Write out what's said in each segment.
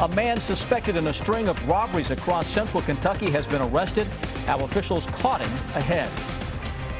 A man suspected in a string of robberies across central Kentucky has been arrested. How officials caught him ahead.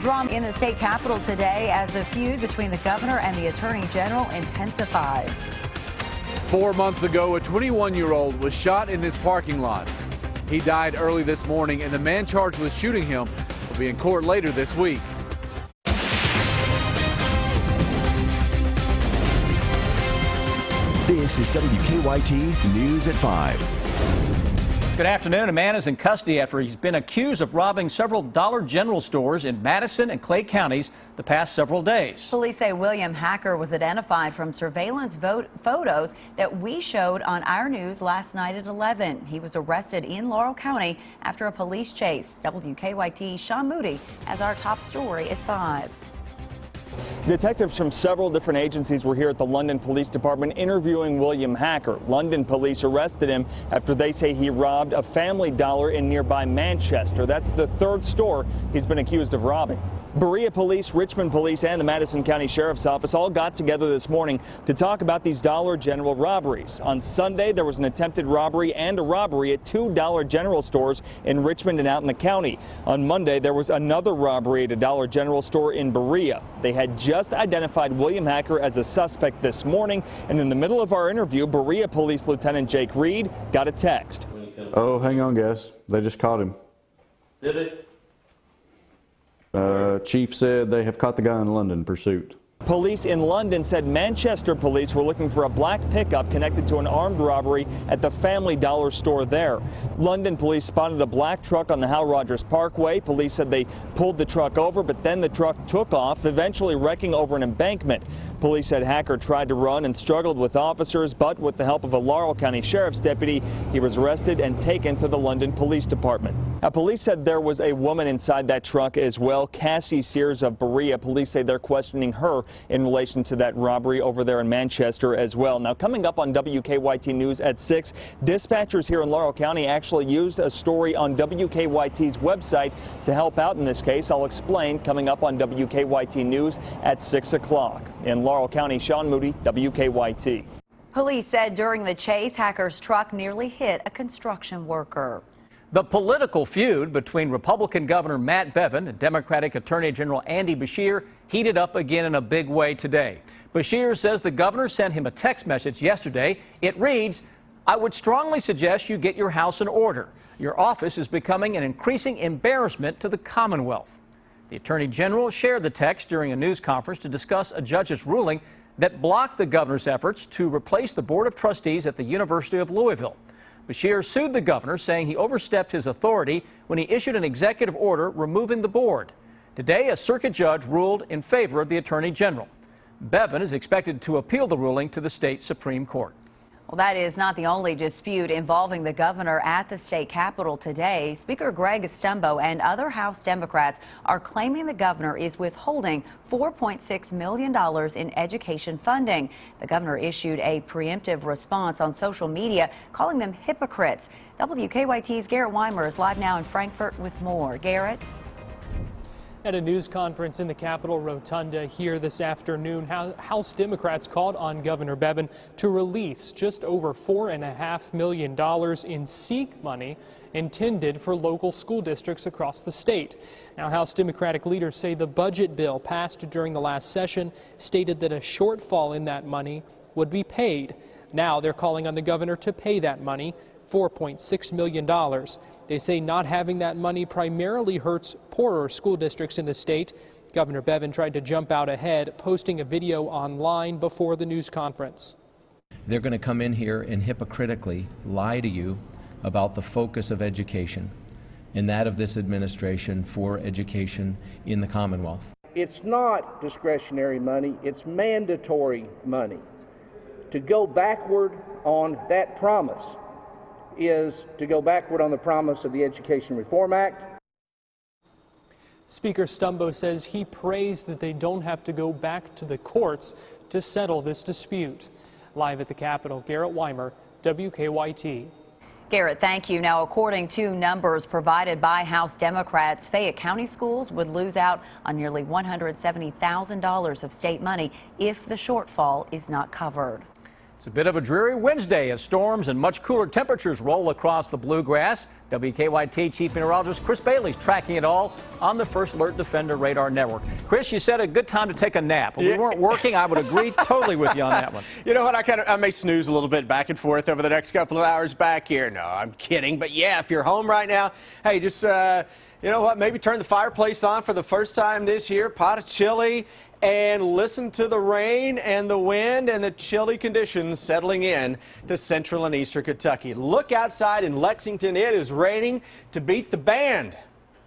Drama in the state capitol today as the feud between the governor and the attorney general intensifies. 4 months ago, a 21-year-old was shot in this parking lot. He died early this morning, and the man charged with shooting him will be in court later this week. This is WKYT News at 5. Good afternoon. A man is in custody after he's been accused of robbing several Dollar General stores in Madison and Clay counties the past several days. Police say William Hacker was identified from surveillance photos that we showed on our news last night at 11. He was arrested in Laurel County after a police chase. WKYT Sean Moody has our top story at 5. Detectives from several different agencies were here at the London Police Department interviewing William Hacker. London police arrested him after they say he robbed a Family Dollar in nearby Manchester. That's the third store he's been accused of robbing. Berea Police, Richmond Police, and the Madison County Sheriff's Office all got together this morning to talk about these Dollar General robberies. On Sunday, there was an attempted robbery and a robbery at 2 Dollar General stores in Richmond and out in the county. On Monday, there was another robbery at a Dollar General store in Berea. They had just identified William Hacker as a suspect this morning, and in the middle of our interview, Berea Police Lieutenant Jake Reed got a text. Oh, hang on, guys. They just caught him. Did it? Chief said they have caught the guy in London pursuit. Police in London said Manchester police were looking for a black pickup connected to an armed robbery at the Family Dollar store there. London police spotted a black truck on the Hal Rogers Parkway. Police said they pulled the truck over, but then the truck took off, eventually wrecking over an embankment. Police said Hacker tried to run and struggled with officers, but with the help of a Laurel County Sheriff's deputy, he was arrested and taken to the London Police Department. Now, police said there was a woman inside that truck as well. Cassie Sears of Berea. Police say they're questioning her in relation to that robbery over there in Manchester as well. Now, coming up on WKYT News at 6, dispatchers here in Laurel County actually used a story on WKYT's website to help out in this case. I'll explain coming up on WKYT News at 6 o'clock. In Laurel County, Sean Moody, WKYT. Police said during the chase, Hacker's truck nearly hit a construction worker. The political feud between Republican Governor Matt Bevin and Democratic Attorney General Andy Beshear heated up again in a big way today. Beshear says the governor sent him a text message yesterday. It reads, "I would strongly suggest you get your house in order. Your office is becoming an increasing embarrassment to the Commonwealth." The Attorney General shared the text during a news conference to discuss a judge's ruling that blocked the governor's efforts to replace the Board of Trustees at the University of Louisville. Beshear sued the governor, saying he overstepped his authority when he issued an executive order removing the board. Today, a circuit judge ruled in favor of the Attorney General. Bevin is expected to appeal the ruling to the state Supreme Court. Well, that is not the only dispute involving the governor at the state capitol today. Speaker Greg Stumbo and other House Democrats are claiming the governor is withholding $4.6 million in education funding. The governor issued a preemptive response on social media, calling them hypocrites. WKYT's Garrett Weimer is live now in Frankfort with more. Garrett? At a news conference in the Capitol Rotunda here this afternoon, House Democrats called on Governor Bevin to release just over $4.5 million in SEEK money intended for local school districts across the state. Now, House Democratic leaders say the budget bill passed during the last session stated that a shortfall in that money would be paid. Now they're calling on the governor to pay that money, $4.6 million. They say not having that money primarily hurts poorer school districts in the state. Governor Bevin tried to jump out ahead, posting a video online before the news conference. They're going to come in here and hypocritically lie to you about the focus of education and that of this administration for education in the Commonwealth. It's not discretionary money, it's mandatory money. To go backward on that promise is to go backward on the promise of the Education Reform Act. Speaker Stumbo says he prays that they don't have to go back to the courts to settle this dispute. Live at the Capitol, Garrett Weimer, WKYT. Garrett, thank you. Now, according to numbers provided by House Democrats, Fayette County schools would lose out on nearly $170,000 of state money if the shortfall is not covered. It's a bit of a dreary Wednesday as storms and much cooler temperatures roll across the bluegrass. WKYT Chief Meteorologist Chris Bailey's tracking it all on the First Alert Defender radar network. Chris, you said a good time to take a nap. If we weren't working, I would agree totally with you on that one. You know what? I may snooze a little bit back and forth over the next couple of hours back here. No, I'm kidding. But yeah, if you're home right now, hey, just, you know what? Maybe turn the fireplace on for the first time this year, pot of chili, and listen to the rain and the wind and the chilly conditions settling in to central and eastern Kentucky. Look outside in Lexington. It is raining to beat the band.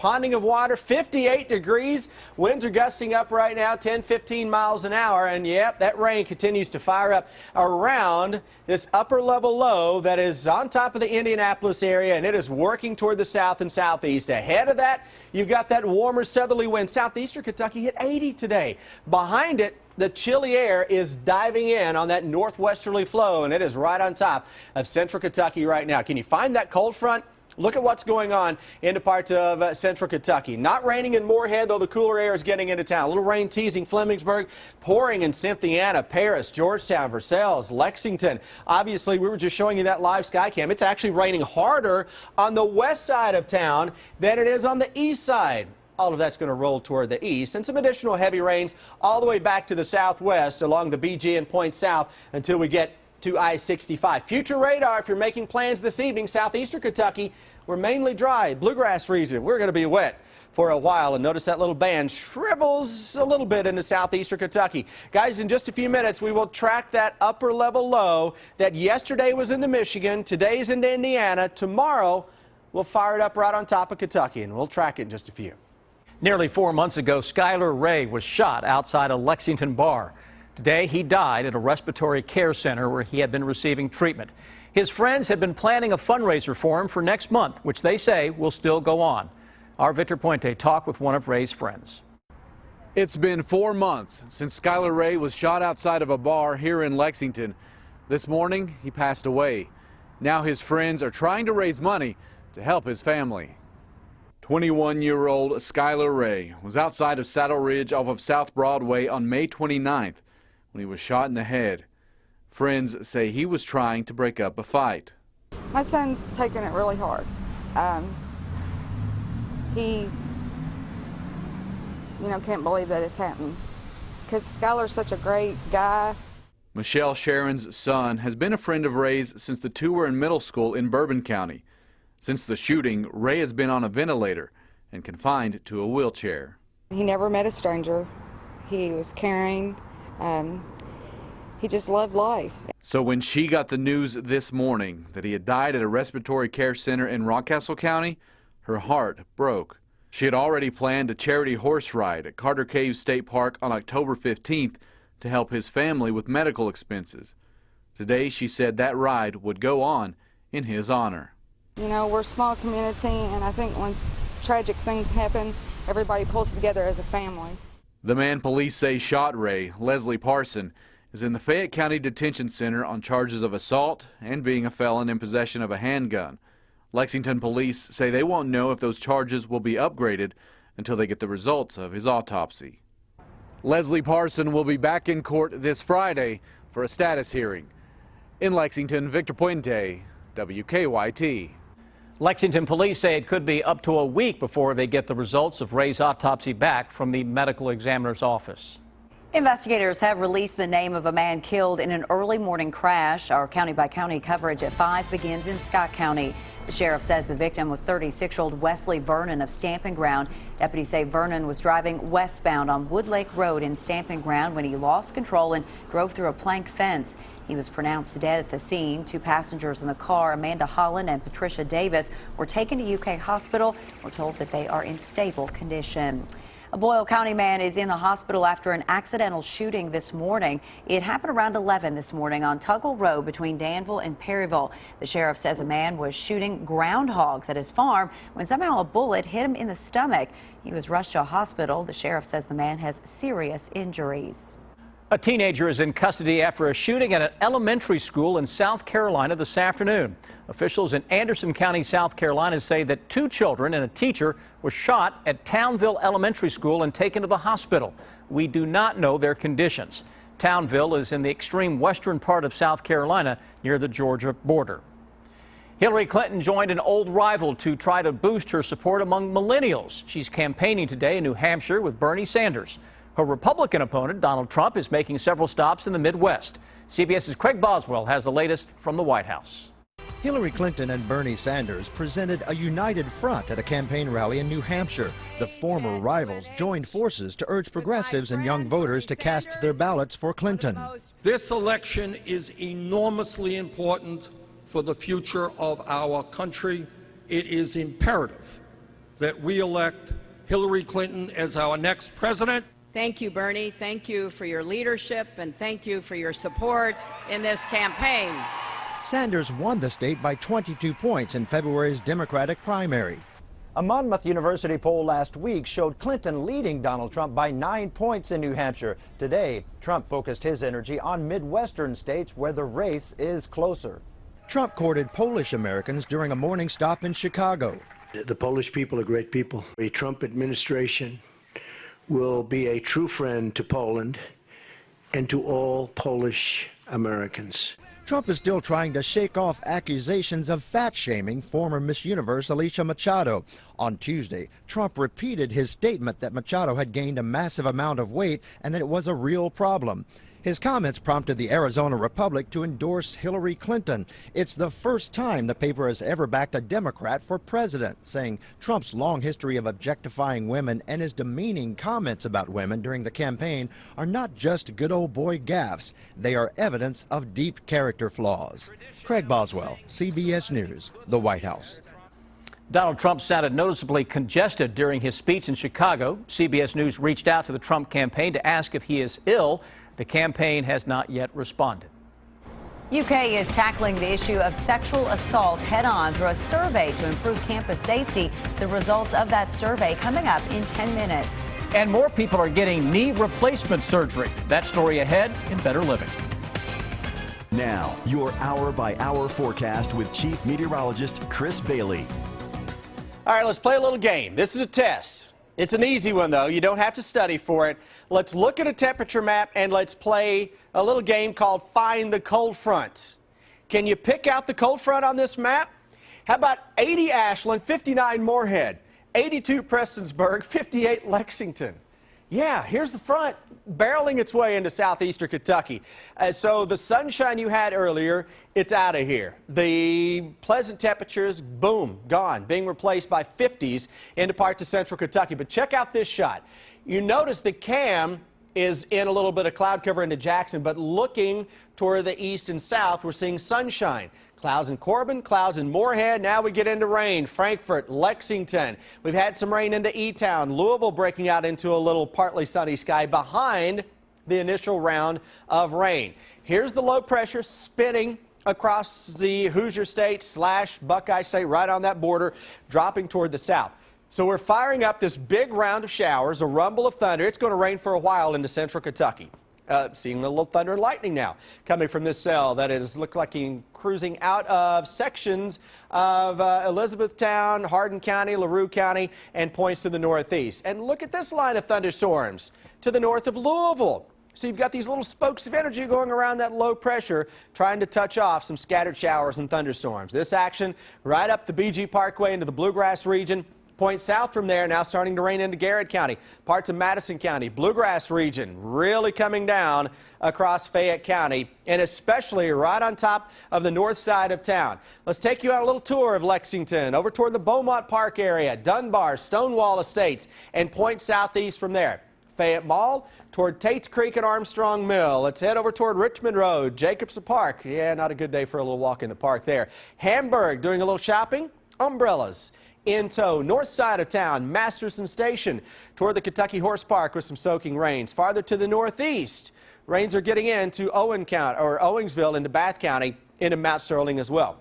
Ponding of water, 58 degrees. Winds are gusting up right now, 10, 15 miles an hour. And yep, that rain continues to fire up around this upper level low that is on top of the Indianapolis area, and it is working toward the south and southeast. Ahead of that, you've got that warmer southerly wind. Southeastern Kentucky hit 80 today. Behind it, the chilly air is diving in on that northwesterly flow, and it is right on top of central Kentucky right now. Can you find that cold front? Look at what's going on into parts of central Kentucky. Not raining in Moorhead, though the cooler air is getting into town. A little rain teasing Flemingsburg, pouring in Cynthiana, Paris, Georgetown, Versailles, Lexington. Obviously, we were just showing you that live sky cam. It's actually raining harder on the west side of town than it is on the east side. All of that's going to roll toward the east, and some additional heavy rains all the way back to the southwest along the BG and point south until we get to I-65. Future radar, if you're making plans this evening, southeastern Kentucky, we're mainly dry. Bluegrass region, we're going to be wet for a while. And notice that little band shrivels a little bit into southeastern Kentucky. Guys, in just a few minutes, we will track that upper level low that yesterday was into Michigan, today's into Indiana. Tomorrow, we'll fire it up right on top of Kentucky, and we'll track it in just a few. Nearly 4 months ago, Skylar Ray was shot outside a Lexington bar. Today, he died at a respiratory care center where he had been receiving treatment. His friends had been planning a fundraiser for him for next month, which they say will still go on. Our Victor Puente talked with one of Ray's friends. It's been 4 months since Skylar Ray was shot outside of a bar here in Lexington. This morning, he passed away. Now his friends are trying to raise money to help his family. 21-year-old Skylar Ray was outside of Saddle Ridge off of South Broadway on May 29th. When he was shot in the head. Friends say he was trying to break up a fight. My son's taking it really hard. He, can't believe that it's happened because Skylar's such a great guy. Michelle Sharon's son has been a friend of Ray's since the two were in middle school in Bourbon County. Since the shooting, Ray has been on a ventilator and confined to a wheelchair. He never met a stranger. He was caring. He just loved life. So when she got the news this morning that he had died at a respiratory care center in Rockcastle County, her heart broke. She had already planned a charity horse ride at Carter Cave State Park on October 15th to help his family with medical expenses. Today, she said that ride would go on in his honor. We're a small community, and I think when tragic things happen, everybody pulls together as a family. The man police say shot Ray, Leslie Parson, is in the Fayette County Detention Center on charges of assault and being a felon in possession of a handgun. Lexington police say they won't know if those charges will be upgraded until they get the results of his autopsy. Leslie Parson will be back in court this Friday for a status hearing. In Lexington, Victor Puente, WKYT. Lexington police say it could be up to a week before they get the results of Ray's autopsy back from the medical examiner's office. Investigators have released the name of a man killed in an early morning crash. Our county-by-county coverage at 5 begins in Scott County. The sheriff says the victim was 36-year-old Wesley Vernon of Stamping Ground. Deputies say Vernon was driving westbound on Wood Lake Road in Stamping Ground when he lost control and drove through a plank fence. He was pronounced dead at the scene. 2 passengers in the car, Amanda Holland and Patricia Davis, were taken to UK Hospital. We're told that they are in stable condition. A Boyle County man is in the hospital after an accidental shooting this morning. It happened around 11 this morning on Tuggle Road between Danville and Perryville. The sheriff says a man was shooting groundhogs at his farm when somehow a bullet hit him in the stomach. He was rushed to a hospital. The sheriff says the man has serious injuries. A teenager is in custody after a shooting at an elementary school in South Carolina this afternoon. Officials in Anderson County, South Carolina say that 2 children and a teacher were shot at Townville Elementary School and taken to the hospital. We do not know their conditions. Townville is in the extreme western part of South Carolina near the Georgia border. Hillary Clinton joined an old rival to try to boost her support among millennials. She's campaigning today in New Hampshire with Bernie Sanders. Her Republican opponent, Donald Trump, is making several stops in the Midwest. CBS's Craig Boswell has the latest from the White House. Hillary Clinton and Bernie Sanders presented a united front at a campaign rally in New Hampshire. The former rivals joined forces to urge progressives and young voters to cast their ballots for Clinton. This election is enormously important for the future of our country. It is imperative that we elect Hillary Clinton as our next president. Thank you, Bernie. Thank you for your leadership, and thank you for your support in this campaign. Sanders won the state by 22 points in February's Democratic primary. A Monmouth University poll last week showed Clinton leading Donald Trump by 9 points in New Hampshire. Today, Trump focused his energy on Midwestern states where the race is closer. Trump courted Polish Americans during a morning stop in Chicago. The Polish people are great people. A Trump administration will be a true friend to Poland and to all Polish Americans. Trump is still trying to shake off accusations of fat-shaming former Miss Universe Alicia Machado. On Tuesday, Trump repeated his statement that Machado had gained a massive amount of weight and that it was a real problem. His comments prompted the Arizona Republic to endorse Hillary Clinton. It's the first time the paper has ever backed a Democrat for president, saying Trump's long history of objectifying women and his demeaning comments about women during the campaign are not just good old boy gaffes. They are evidence of deep character flaws. Craig Boswell, CBS News, the White House. Donald Trump sounded noticeably congested during his speech in Chicago. CBS News reached out to the Trump campaign to ask if he is ill. The campaign has not yet responded. UK is tackling the issue of sexual assault head-on through a survey to improve campus safety. The results of that survey coming up in 10 minutes. And more people are getting knee replacement surgery. That story ahead in Better Living. Now, your hour-by-hour forecast with Chief Meteorologist Chris Bailey. All right, let's play a little game. This is a test. It's an easy one, though. You don't have to study for it. Let's look at a temperature map and let's play a little game called Find the Cold Front. Can you pick out the cold front on this map? How about 80 Ashland, 59 Moorhead, 82 Prestonsburg, 58 Lexington? Yeah, here's the front barreling its way into southeastern Kentucky. So the sunshine you had earlier, it's out of here. The pleasant temperatures, boom, gone, being replaced by 50s into parts of central Kentucky. But check out this shot. You notice that Cam is in a little bit of cloud cover into Jackson, but looking toward the east and south, we're seeing sunshine. Clouds in Corbin, clouds in Moorhead. Now we get into rain. Frankfort, Lexington. We've had some rain into E-Town. Louisville breaking out into a little partly sunny sky behind the initial round of rain. Here's the low pressure spinning across the Hoosier State / Buckeye State, right on that border, dropping toward the south. So we're firing up this big round of showers, a rumble of thunder. It's going to rain for a while into central Kentucky. Seeing a little thunder and lightning now coming from this cell that is looks like cruising out of sections of Elizabethtown, Hardin County, LaRue County, and points to the northeast. And look at this line of thunderstorms to the north of Louisville. So you've got these little spokes of energy going around that low pressure, trying to touch off some scattered showers and thunderstorms. This action right up the BG Parkway into the Bluegrass region. Point south from there, now starting to rain into Garrett County, parts of Madison County, Bluegrass region, really coming down across Fayette County, and especially right on top of the north side of town. Let's take you on a little tour of Lexington, over toward the Beaumont Park area, Dunbar, Stonewall Estates, and point southeast from there. Fayette Mall, toward Tate's Creek and Armstrong Mill. Let's head over toward Richmond Road, Jacobson Park. Yeah, not a good day for a little walk in the park there. Hamburg, doing a little shopping, umbrellas. In tow, north side of town, Masterson Station, toward the Kentucky Horse Park with some soaking rains. Farther to the northeast, rains are getting into Owingsville into Bath County, into Mount Sterling as well.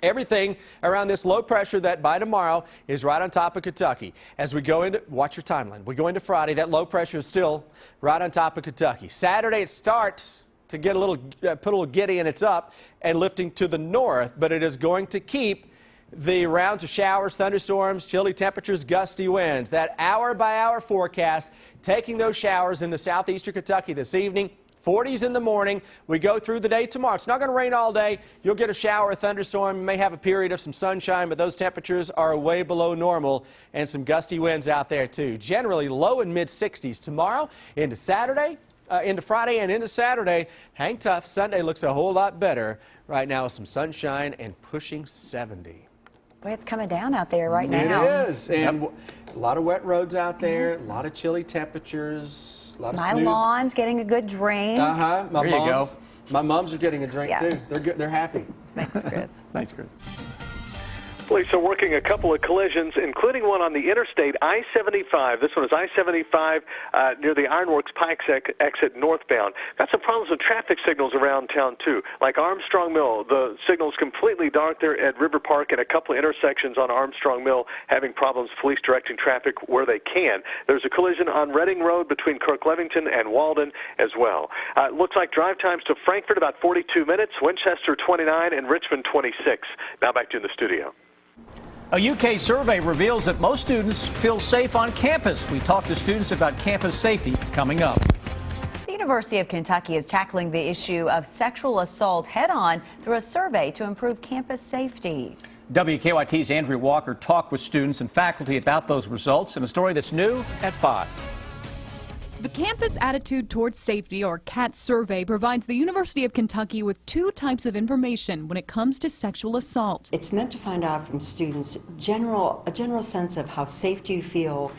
Everything around this low pressure that by tomorrow is right on top of Kentucky. As we go into, watch your timeline, we go into Friday, that low pressure is still right on top of Kentucky. Saturday it starts to get a little, put a little giddy and it's up and lifting to the north, but it is going to keep the rounds of showers, thunderstorms, chilly temperatures, gusty winds. That hour-by-hour forecast taking those showers into southeastern Kentucky this evening. 40s in the morning. We go through the day tomorrow. It's not going to rain all day. You'll get a shower, a thunderstorm. You may have a period of some sunshine, but those temperatures are way below normal, and some gusty winds out there too. Generally low and mid 60s tomorrow into Saturday. Into Friday and into Saturday. Hang tough. Sunday looks a whole lot better right now with some sunshine and pushing 70. Boy, it's coming down out there right now. It is. And a lot of wet roads out there, a lot of chilly temperatures, a lot of My snooze. lawn's getting a good drink. Uh-huh. There you go. My mom's are getting a drink too. They're good. They're happy. Thanks, Chris. Thanks, Chris. Police are working a couple of collisions, including one on the interstate I-75. This one is I-75 near the Ironworks Pikes exit northbound. Got some problems with traffic signals around town, too. Like Armstrong Mill, the signal's completely dark there at River Park, and a couple of intersections on Armstrong Mill having problems, police directing traffic where they can. There's a collision on Reading Road between Kirk-Levington and Walden as well. Looks like drive times to Frankfort about 42 minutes, Winchester 29, and Richmond 26. Now back to you in the studio. A UK survey reveals that most students feel safe on campus. We talk to students about campus safety coming up. The University of Kentucky is tackling the issue of sexual assault head-on through a survey to improve campus safety. WKYT's Andrea Walker talked with students and faculty about those results in a story that's new at 5. The Campus Attitude Towards Safety, or CAT survey, provides the University of Kentucky with 2 types of information when it comes to sexual assault. It's meant to find out from students a general sense of how safe do you feel,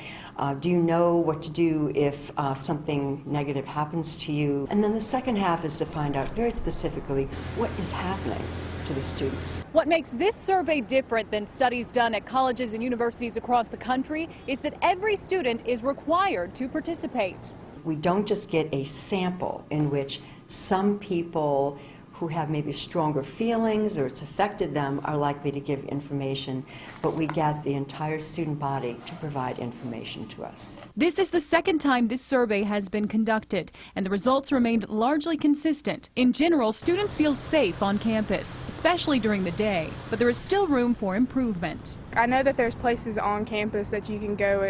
do you know what to do if something negative happens to you, and then the second half is to find out very specifically what is happening to the students. What makes this survey different than studies done at colleges and universities across the country is that every student is required to participate. We don't just get a sample in which some people who have maybe stronger feelings or it's affected them are likely to give information, but we get the entire student body to provide information to us. This is the second time this survey has been conducted, and the results remained largely consistent. In general, students feel safe on campus, especially during the day, but there is still room for improvement. I know that there's places on campus that you can go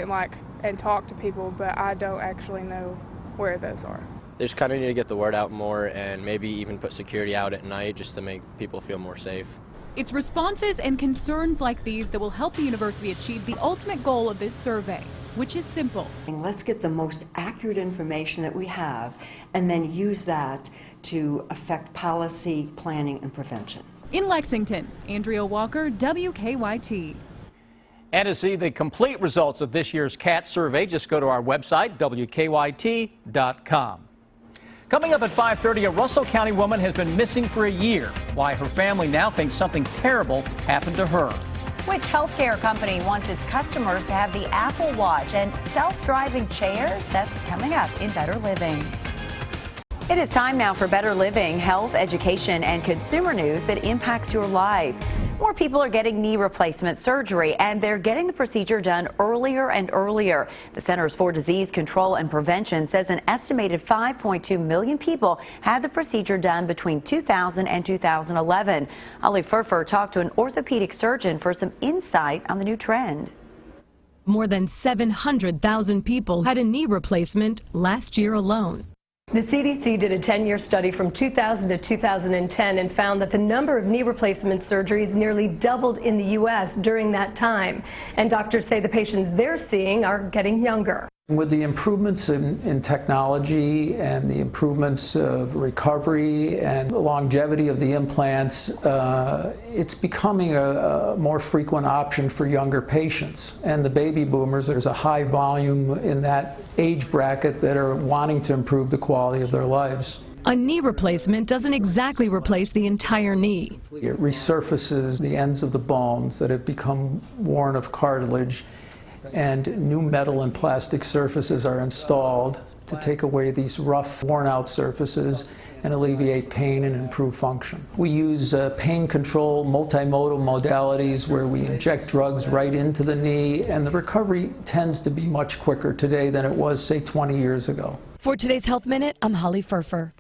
and talk to people, but I don't actually know where those are. They just kind of need to get the word out more and maybe even put security out at night just to make people feel more safe. It's responses and concerns like these that will help the university achieve the ultimate goal of this survey, which is simple. Let's get the most accurate information that we have and then use that to affect policy, planning, and prevention. In Lexington, Andrea Walker, WKYT. And to see the complete results of this year's CAT survey, just go to our website, WKYT.com. Coming up at 5:30, a Russell County woman has been missing for a year. Why her family now thinks something terrible happened to her. Which healthcare company wants its customers to have the Apple Watch and self-driving chairs? That's coming up in Better Living. It is time now for Better Living, health, education, and consumer news that impacts your life. More people are getting knee replacement surgery, and they're getting the procedure done earlier and earlier. The Centers for Disease Control and Prevention says an estimated 5.2 million people had the procedure done between 2000 and 2011. Ali Furfer talked to an orthopedic surgeon for some insight on the new trend. More than 700,000 people had a knee replacement last year alone. The CDC did a 10-year study from 2000 to 2010 and found that the number of knee replacement surgeries nearly doubled in the U.S. during that time. And doctors say the patients they're seeing are getting younger. With the improvements in technology and the improvements of recovery and the longevity of the implants, it's becoming a more frequent option for younger patients. And the baby boomers, there's a high volume in that age bracket that are wanting to improve the quality of their lives. A knee replacement doesn't exactly replace the entire knee. It resurfaces the ends of the bones that have become worn of cartilage, and new metal and plastic surfaces are installed to take away these rough, worn-out surfaces and alleviate pain and improve function. We use pain control multimodal modalities where we inject drugs right into the knee, and the recovery tends to be much quicker today than it was, say, 20 years ago. For today's Health Minute, I'm Holly Furfer.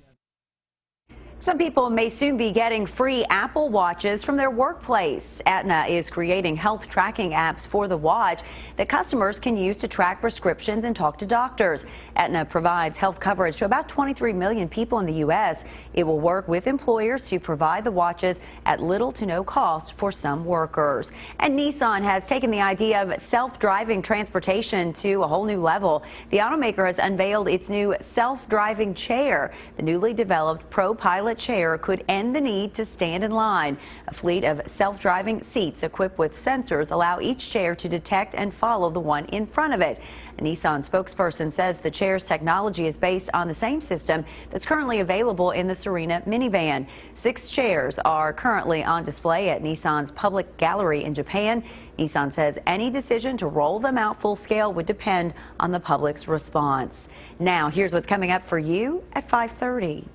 Some people may soon be getting free Apple Watches from their workplace. Aetna is creating health tracking apps for the watch that customers can use to track prescriptions and talk to doctors. Aetna provides health coverage to about 23 million people in the U.S. It will work with employers to provide the watches at little to no cost for some workers. And Nissan has taken the idea of self-driving transportation to a whole new level. The automaker has unveiled its new self-driving chair. The newly developed Pro Pilot chair could end the need to stand in line. A fleet of self-driving seats equipped with sensors allow each chair to detect and follow the one in front of it. A Nissan spokesperson says the chair's technology is based on the same system that's currently available in the Serena minivan. 6 chairs are currently on display at Nissan's public gallery in Japan. Nissan says any decision to roll them out full scale would depend on the public's response. Now, here's what's coming up for you at 5:30.